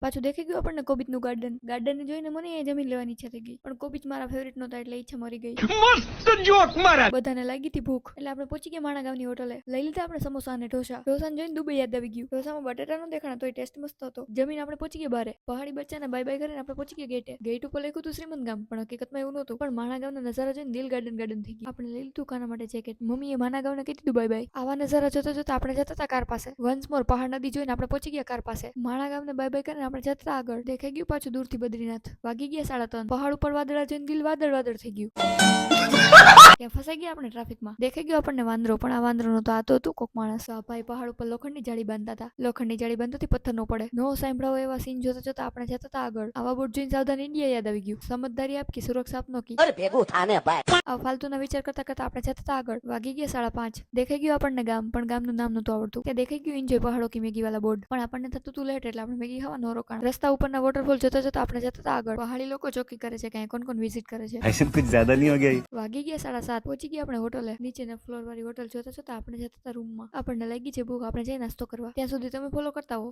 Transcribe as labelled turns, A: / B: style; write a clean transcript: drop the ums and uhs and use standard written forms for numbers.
A: પાછું દેખી ગયું આપણને કોબીજનું ગાર્ડન. ગાર્ડન જોઈને મને એ જમીન લેવાની ઈચ્છા થઈ ગઈ, પણ કોબીજ મારા ફેવરિટ નહોતા એટલે ઈચ્છા મરી ગઈ. મસ્ત જોક મારા. બધાને લાગી હતી ભૂખ એટલે આપણે પહોંચી ગયા માણા ગામની હોટલે. લઈ લીધા આપણે સમોસા અને ઢોસા. ઢોસાને જોઈને દુબઈ યાદ આવી ગયું. ઢોસામાં બટેટા નો દેખાણા તોય ટેસ્ટ મસ્ત હતો. જમીન આપણે પહોંચી ગયા બારે. પહાડી બચ્ચાને બાય બાય કરીને આપણે પહોંચી ગયા ગેટે. ગેટ ઉપર લખ્યું હતું શ્રીમંત ગામ, પણ હકીકતમાં એવું નહોતું. પણ માણા ગામના નજારા જોઈને દિલ ગાર્ડન થઈ ગયું. આપણે લઈ લીધું કાના માટે જેકેટ. મમ્મીએ માણા ગામને કહી દીધું બાય બાય. આવા નજારા જોતા જોતા આપણે જતા હતા કાર પાસે. વન્સ મોર પહાડ નદી જોઈને આપણે પહોંચી ગયા કાર પાસે. માણા ગામને બાય બાય કરીને આપણે જતા હતા આગળ. દેખાઈ ગયું પાછું દૂરથી બદ્રીનાથ. વાગી ગયા 3:30. પહાડ ઉપર વાદળા જોઈને દિલ વાદળ થઈ ગયું. ત્યાં ફસાઈ ગયા આપણે ટ્રાફિકમાં. દેખાઈ ગયો આપણને વાંદરો, પણ આ વાંદરો નતો, આ તો હતું કોક માણસ. આ ભાઈ પહાડ ઉપર લોખંડની જાળી બાંધતા હતા. લોખંડની જાળી બાંધવાથી પથ્થર નો પડે. નો સાંભળાવો એવા સીન જોતા જોતા આપણે જતા હતા આગળ. આવા બોર્ડ જોઈને સાવધાન ઇન્ડિયા યાદ આવી ગયું. સમજદારી આપ કે સુરક્ષા આપનો કી. અરે ભેગું થાને ભાઈ. આ ફાલતુના વિચાર કરતા કરતા આપણે જતા હતા આગળ. વાગી ગયા 5:30. દેખાઈ ગયું આપણને ગામ, પણ ગામનું નામ નતું આવડતું. ત્યાં દેખાઈ ગયું એન્જોય પહાડો કી મેગી વાળા બોર્ડ, પણ આપણને થતું હતું લેટ એટલે આપણે મેગી ખાવા નો રોકાણ. રસ્તા ઉપરના વોટરફોલ જોતા જોતા આપણે જતા હતા આગળ. પહાડી લોકો ચોકી કરે છે, ક્યાંય કોણ વિઝિટ કરે છે.
B: ऐसे कुछ ज्यादा नहीं हो गया?
A: વાગી ગયા 7:30. પહોંચી ગયા આપણે હોટલે. નીચેના ફ્લોર વાળી હોટલ જોતા જોતા આપણે જતા હતા રૂમમાં. આપણને લાગી છે ભૂખ, આપણે જઈ નાસ્તો કરવા. ત્યાં સુધી તમે ફોલો કરતા હો.